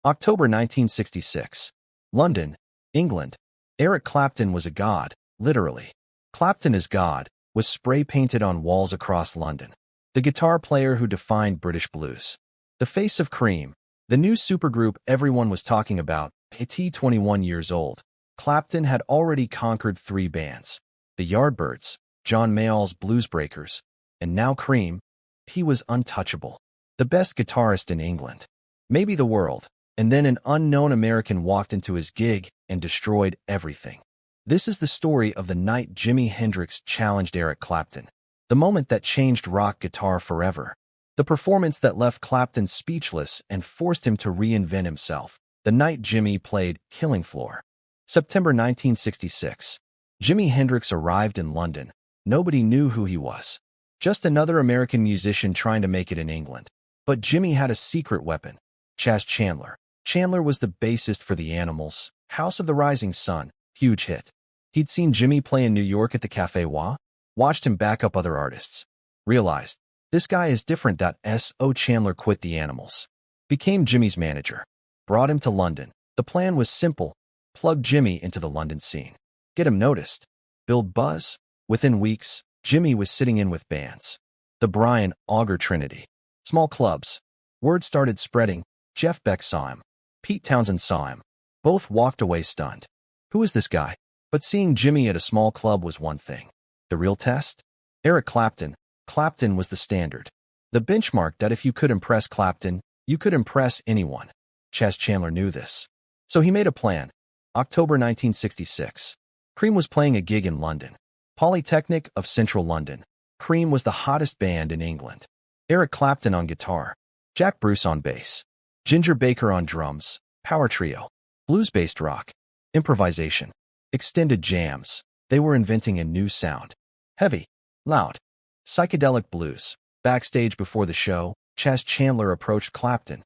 October 1966. London, England. Eric Clapton was a god, literally. Clapton is God was spray-painted on walls across London. The guitar player who defined British blues. The face of Cream, the new supergroup everyone was talking about, at 21 years old. Clapton had already conquered 3 bands. The Yardbirds, John Mayall's Bluesbreakers, and now Cream. He was untouchable. The best guitarist in England. Maybe the world. And then an unknown American walked into his gig and destroyed everything. This is the story of the night Jimi Hendrix challenged Eric Clapton. The moment that changed rock guitar forever. The performance that left Clapton speechless and forced him to reinvent himself. The night Jimi played Killing Floor. September 1966. Jimi Hendrix arrived in London. Nobody knew who he was. Just another American musician trying to make it in England. But Jimi had a secret weapon. Chaz Chandler. Chandler was the bassist for The Animals, House of the Rising Sun, huge hit. He'd seen Jimi play in New York at the Café Wa, watched him back up other artists. Realized, this guy is different. So Chandler quit The Animals. Became Jimi's manager. Brought him to London. The plan was simple. Plug Jimi into the London scene. Get him noticed. Build buzz. Within weeks, Jimi was sitting in with bands. The Brian Auger Trinity. Small clubs. Word started spreading. Jeff Beck saw him. Pete Townshend saw him. Both walked away stunned. Who is this guy? But seeing Jimi at a small club was one thing. The real test? Eric Clapton. Clapton was the standard. The benchmark that if you could impress Clapton, you could impress anyone. Chaz Chandler knew this. So he made a plan. October 1966. Cream was playing a gig in London. Polytechnic of Central London. Cream was the hottest band in England. Eric Clapton on guitar. Jack Bruce on bass. Ginger Baker on drums, power trio, blues-based rock, improvisation, extended jams. They were inventing a new sound. Heavy, loud, psychedelic blues. Backstage before the show, Chaz Chandler approached Clapton.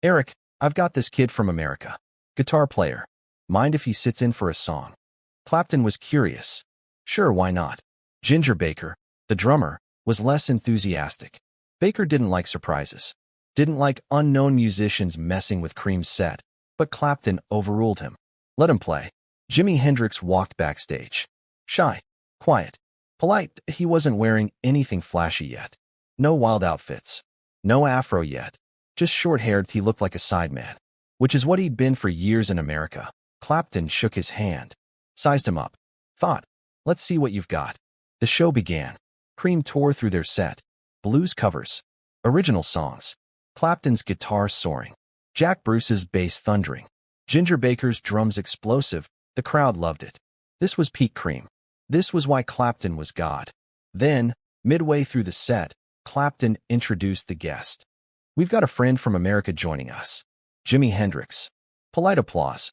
Eric, I've got this kid from America. Guitar player. Mind if he sits in for a song? Clapton was curious. Sure, why not? Ginger Baker, the drummer, was less enthusiastic. Baker didn't like surprises. Didn't like unknown musicians messing with Cream's set, but Clapton overruled him. Let him play. Jimi Hendrix walked backstage. Shy, quiet, polite. He wasn't wearing anything flashy yet. No wild outfits. No afro yet. Just short-haired. He looked like a sideman, which is what he'd been for years in America. Clapton shook his hand, sized him up. Thought, let's see what you've got. The show began. Cream tore through their set. Blues covers. Original songs. Clapton's guitar soaring. Jack Bruce's bass thundering. Ginger Baker's drums explosive. The crowd loved it. This was peak Cream. This was why Clapton was God. Then, midway through the set, Clapton introduced the guest. We've got a friend from America joining us. Jimi Hendrix. Polite applause.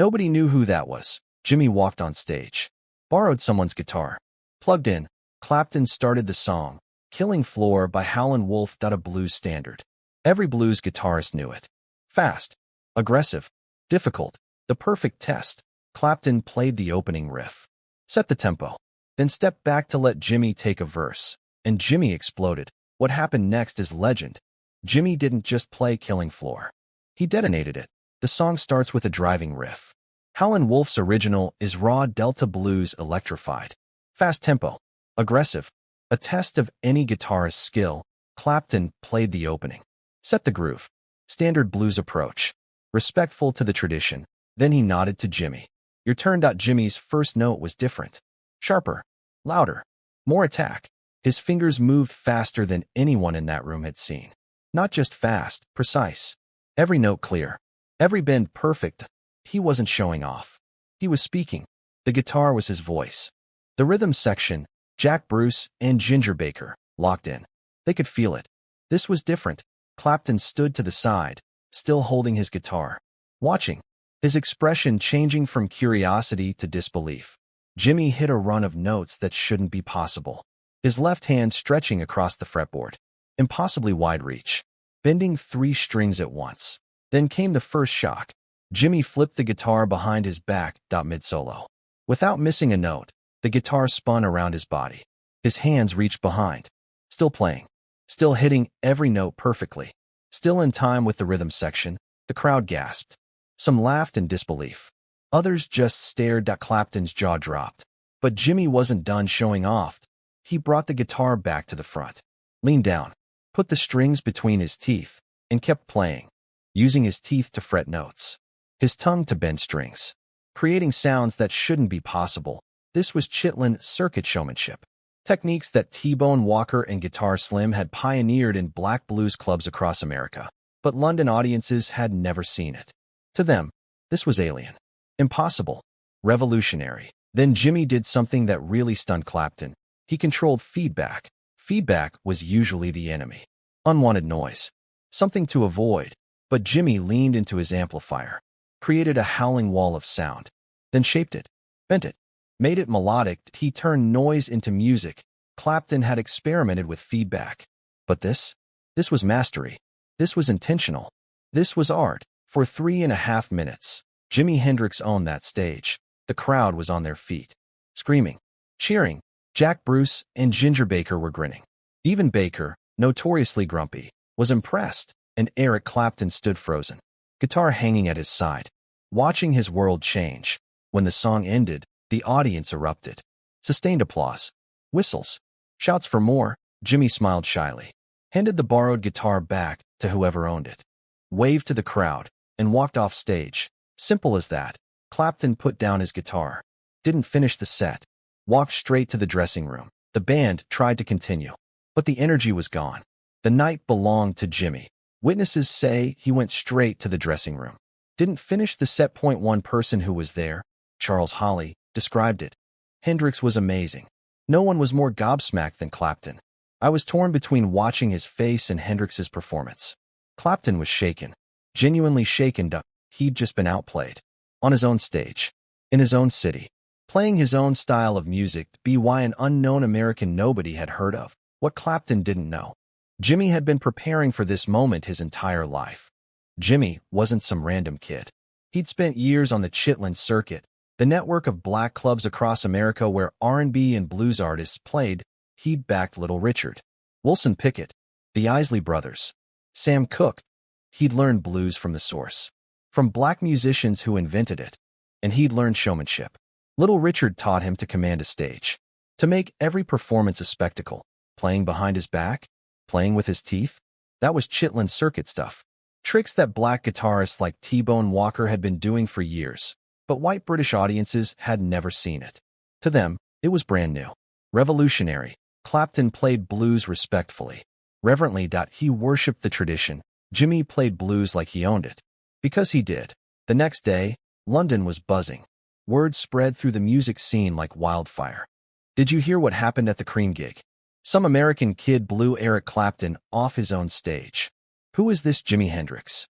Nobody knew who that was. Jimi walked on stage. Borrowed someone's guitar. Plugged in. Clapton started the song, Killing Floor by Howlin' Wolf. A blues standard. Every blues guitarist knew it. Fast, aggressive, difficult, the perfect test. Clapton played the opening riff. Set the tempo. Then stepped back to let Jimi take a verse. And Jimi exploded. What happened next is legend. Jimi didn't just play Killing Floor. He detonated it. The song starts with a driving riff. Howlin' Wolf's original is raw Delta blues electrified. Fast tempo. Aggressive. A test of any guitarist's skill. Clapton played the opening. Set the groove. Standard blues approach. Respectful to the tradition. Then he nodded to Jimi. Your turn. Jimi's first note was different. Sharper. Louder. More attack. His fingers moved faster than anyone in that room had seen. Not just fast, precise. Every note clear. Every bend perfect. He wasn't showing off. He was speaking. The guitar was his voice. The rhythm section, Jack Bruce and Ginger Baker, locked in. They could feel it. This was different. Clapton stood to the side, still holding his guitar, watching, his expression changing from curiosity to disbelief. Jimi hit a run of notes that shouldn't be possible, his left hand stretching across the fretboard. Impossibly wide reach, bending 3 strings at once. Then came the first shock. Jimi flipped the guitar behind his back. Mid-solo. Without missing a note, the guitar spun around his body. His hands reached behind. Still playing. Still hitting every note perfectly. Still in time with the rhythm section. The crowd gasped. Some laughed in disbelief. Others just stared. Clapton's jaw dropped. But Jimi wasn't done showing off. He brought the guitar back to the front, leaned down, put the strings between his teeth, and kept playing, using his teeth to fret notes, his tongue to bend strings, creating sounds that shouldn't be possible. This was Chitlin circuit showmanship. Techniques that T-Bone Walker and Guitar Slim had pioneered in black blues clubs across America, but London audiences had never seen it. To them, this was alien, impossible, revolutionary. Then Jimi did something that really stunned Clapton. He controlled feedback. Feedback was usually the enemy. Unwanted noise. Something to avoid. But Jimi leaned into his amplifier, created a howling wall of sound, then shaped it, bent it, made it melodic. He turned noise into music. Clapton had experimented with feedback. But this was mastery. This was intentional. This was art. For 3.5 minutes, Jimi Hendrix owned that stage. The crowd was on their feet, screaming, cheering. Jack Bruce and Ginger Baker were grinning. Even Baker, notoriously grumpy, was impressed, and Eric Clapton stood frozen, guitar hanging at his side, watching his world change. When the song ended, the audience erupted. Sustained applause, whistles, shouts for more. Jimi smiled shyly, handed the borrowed guitar back to whoever owned it, waved to the crowd, and walked off stage. Simple as that. Clapton put down his guitar, didn't finish the set, walked straight to the dressing room. The band tried to continue, but the energy was gone. The night belonged to Jimi. Witnesses say he went straight to the dressing room, didn't finish the set. One person who was there, Charles Holley, described it. Hendrix was amazing. No one was more gobsmacked than Clapton. I was torn between watching his face and Hendrix's performance. Clapton was shaken, genuinely shaken. He'd just been outplayed. On his own stage, in his own city, playing his own style of music, by an unknown American nobody had heard of. What Clapton didn't know, Jimi had been preparing for this moment his entire life. Jimi wasn't some random kid. He'd spent years on the Chitlin circuit, the network of black clubs across America where R&B and blues artists played. He'd backed Little Richard, Wilson Pickett, the Isley Brothers, Sam Cooke. He'd learned blues from the source, from black musicians who invented it, and he'd learned showmanship. Little Richard taught him to command a stage, to make every performance a spectacle, playing behind his back, playing with his teeth. That was Chitlin circuit stuff. Tricks that black guitarists like T-Bone Walker had been doing for years, but white British audiences had never seen it. To them, it was brand new, revolutionary. Clapton played blues respectfully, reverently. He worshipped the tradition. Jimi played blues like he owned it, because he did. The next day, London was buzzing. Word spread through the music scene like wildfire. Did you hear what happened at the Cream gig? Some American kid blew Eric Clapton off his own stage. Who is this Jimi Hendrix?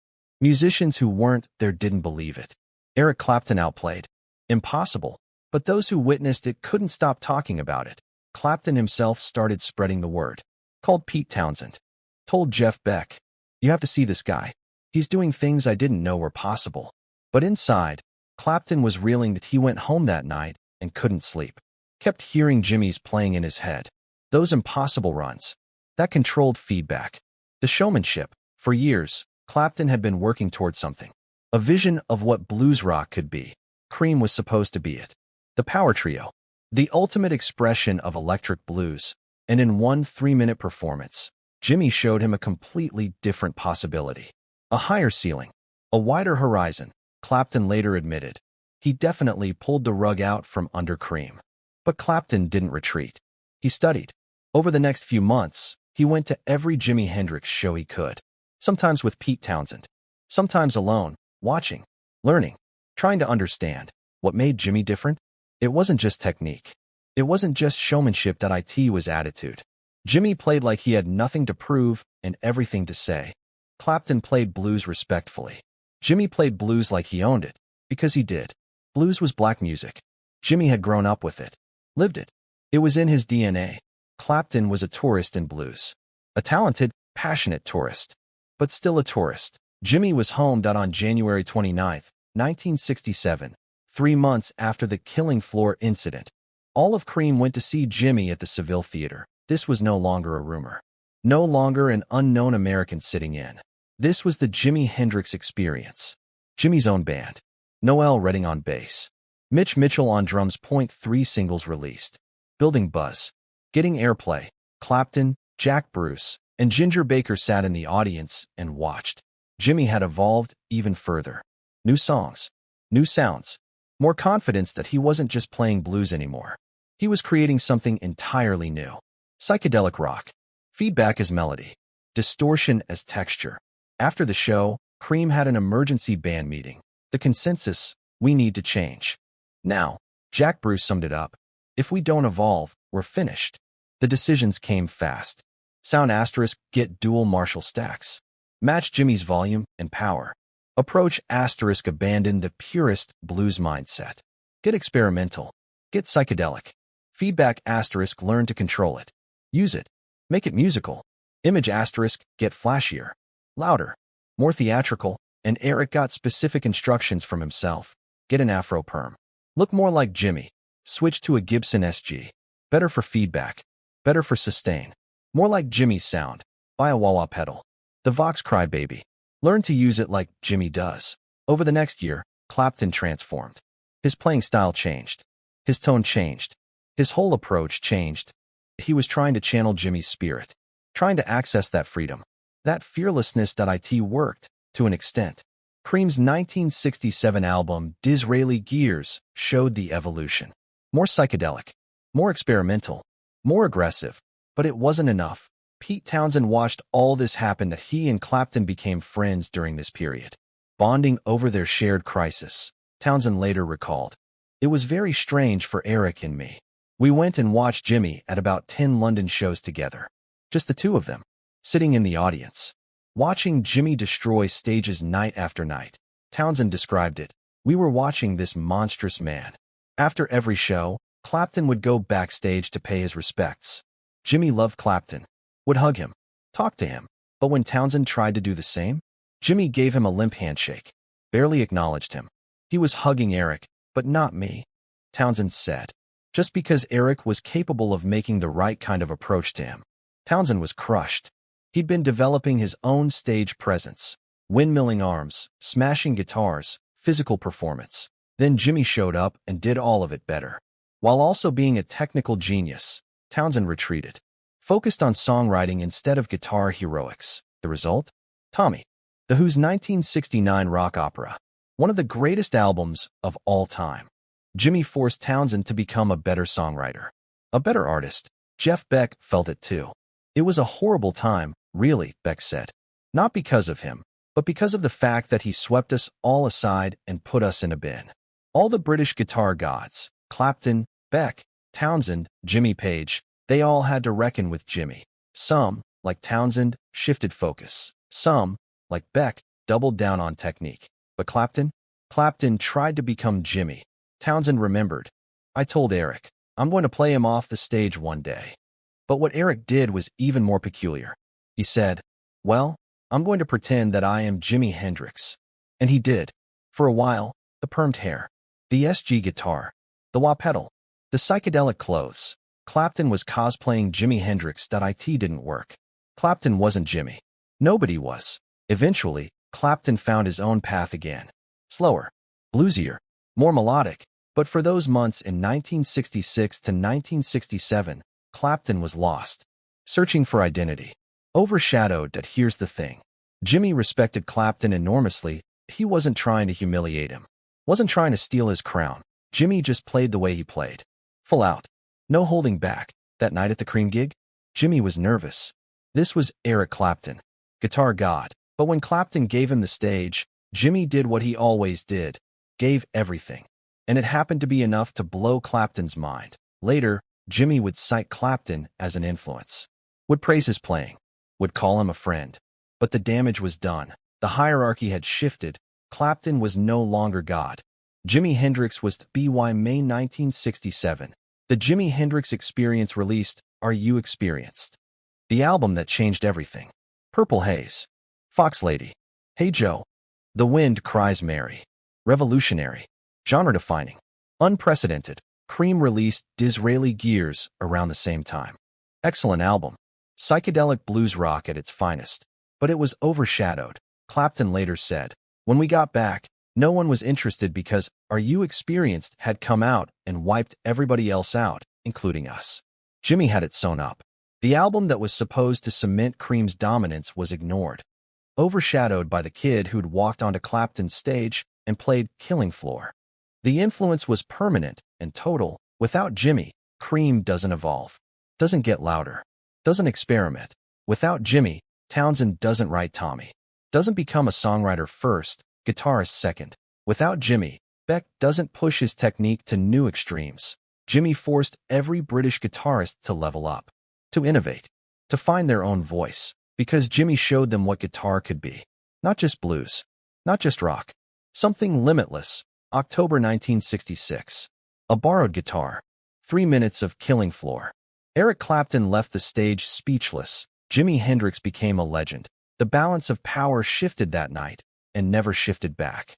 Musicians who weren't there didn't believe it. Eric Clapton outplayed. Impossible. But those who witnessed it couldn't stop talking about it. Clapton himself started spreading the word. Called Pete Townshend. Told Jeff Beck, "You have to see this guy. He's doing things I didn't know were possible." But inside, Clapton was reeling. That he went home that night and couldn't sleep. Kept hearing Jimi's playing in his head. Those impossible runs. That controlled feedback. The showmanship. For years, Clapton had been working towards something. A vision of what blues rock could be. Cream was supposed to be it. The power trio. The ultimate expression of electric blues. And in one 3-minute performance, Jimi showed him a completely different possibility. A higher ceiling. A wider horizon. Clapton later admitted. He definitely pulled the rug out from under Cream. But Clapton didn't retreat. He studied. Over the next few months, he went to every Jimi Hendrix show he could. Sometimes with Pete Townshend. Sometimes alone, watching, learning, trying to understand. What made Jimi different? It wasn't just technique. It wasn't just showmanship. It was attitude. Jimi played like he had nothing to prove and everything to say. Clapton played blues respectfully. Jimi played blues like he owned it, because he did. Blues was black music. Jimi had grown up with it, lived it. It was in his DNA. Clapton was a tourist in blues. A talented, passionate tourist. But still a tourist. Jimi was home. On January 29, 1967, 3 months after the Killing Floor incident, all of Cream went to see Jimi at the Seville Theater. This was no longer a rumor. No longer an unknown American sitting in. This was the Jimi Hendrix experience. Jimmy's own band. Noel Redding on bass. Mitch Mitchell on drums. 3 singles released. Building buzz. Getting airplay. Clapton, Jack Bruce, and Ginger Baker sat in the audience and watched. Jimmy had evolved even further. New songs. New sounds. More confidence that he wasn't just playing blues anymore. He was creating something entirely new. Psychedelic rock. Feedback as melody. Distortion as texture. After the show, Cream had an emergency band meeting. The consensus: we need to change. Now, Jack Bruce summed it up. If we don't evolve, we're finished. The decisions came fast. Sound *, get dual Marshall stacks. Match Jimmy's volume and power. Approach *, abandon the purist blues mindset. Get experimental. Get psychedelic. Feedback *, learn to control it. Use it. Make it musical. Image *, get flashier. Louder. More theatrical. And Eric got specific instructions from himself. Get an Afro perm. Look more like Jimmy. Switch to a Gibson SG. Better for feedback. Better for sustain. More like Jimmy's sound. Buy a wah-wah pedal. The Vox Crybaby. Learn to use it like Jimmy does. Over the next year, Clapton transformed. His playing style changed. His tone changed. His whole approach changed. He was trying to channel Jimmy's spirit. Trying to access that freedom. That fearlessness that it worked, to an extent. Cream's 1967 album, Disraeli Gears, showed the evolution. More psychedelic. More experimental. More aggressive. But it wasn't enough. Pete Townshend watched all this happen. That he and Clapton became friends during this period, bonding over their shared crisis. Townshend later recalled, "It was very strange for Eric and me. We went and watched Jimmy at about 10 London shows together. Just the two of them, sitting in the audience, watching Jimmy destroy stages night after night." Townshend described it, "We were watching this monstrous man." After every show, Clapton would go backstage to pay his respects. Jimmy loved Clapton, would hug him, talk to him, but when Townshend tried to do the same, Jimmy gave him a limp handshake, barely acknowledged him. "He was hugging Eric, but not me," Townshend said, just because Eric was capable of making the right kind of approach to him. Townshend was crushed. He'd been developing his own stage presence, windmilling arms, smashing guitars, physical performance. Then Jimmy showed up and did all of it better. While also being a technical genius, Townshend retreated, focused on songwriting instead of guitar heroics. The result? Tommy, The Who's 1969 rock opera, one of the greatest albums of all time. Jimmy forced Townshend to become a better songwriter, a better artist. Jeff Beck felt it too. "It was a horrible time, really," Beck said. "Not because of him, but because of the fact that he swept us all aside and put us in a bin." All the British guitar gods, Clapton, Beck, Townshend, Jimmy Page, they all had to reckon with Jimmy. Some, like Townshend, shifted focus. Some, like Beck, doubled down on technique. But Clapton tried to become Jimmy. Townshend remembered, "I told Eric, I'm going to play him off the stage one day." But what Eric did was even more peculiar. He said, "Well, I'm going to pretend that I am Jimi Hendrix." And he did. For a while, the permed hair, the SG guitar, the wah pedal, the psychedelic clothes. Clapton was cosplaying Jimi Hendrix. It didn't work. Clapton wasn't Jimmy. Nobody was. Eventually, Clapton found his own path again. Slower, bluesier, more melodic. But for those months in 1966 to 1967, Clapton was lost, searching for identity. Overshadowed. Here's the thing. Jimmy respected Clapton enormously. He wasn't trying to humiliate him. Wasn't trying to steal his crown. Jimmy just played the way he played. Full out. No holding back. That night at the Cream gig, Jimmy was nervous. This was Eric Clapton, guitar god. But when Clapton gave him the stage, Jimmy did what he always did. Gave everything. And it happened to be enough to blow Clapton's mind. Later, Jimmy would cite Clapton as an influence. Would praise his playing. Would call him a friend. But the damage was done. The hierarchy had shifted. Clapton was no longer God. Jimi Hendrix was the BY May 1967. The Jimi Hendrix Experience released Are You Experienced? The album that changed everything. Purple Haze. Fox Lady. Hey Joe. The Wind Cries Mary. Revolutionary. Genre-defining. Unprecedented. Cream released Disraeli Gears around the same time. Excellent album. Psychedelic blues rock at its finest. But it was overshadowed. Clapton later said, "When we got back, no one was interested because Are You Experienced had come out and wiped everybody else out, including us." Jimi had it sewn up. The album that was supposed to cement Cream's dominance was ignored, overshadowed by the kid who'd walked onto Clapton's stage and played Killing Floor. The influence was permanent and total. Without Jimi, Cream doesn't evolve, doesn't get louder, doesn't experiment. Without Jimi, Townshend doesn't write Tommy, doesn't become a songwriter first, guitarist second. Without Jimi, Beck doesn't push his technique to new extremes. Jimi forced every British guitarist to level up, to innovate, to find their own voice, because Jimi showed them what guitar could be. Not just blues, not just rock, something limitless. October 1966. A borrowed guitar. 3 minutes of Killing Floor. Eric Clapton left the stage speechless. Jimi Hendrix became a legend. The balance of power shifted that night and never shifted back.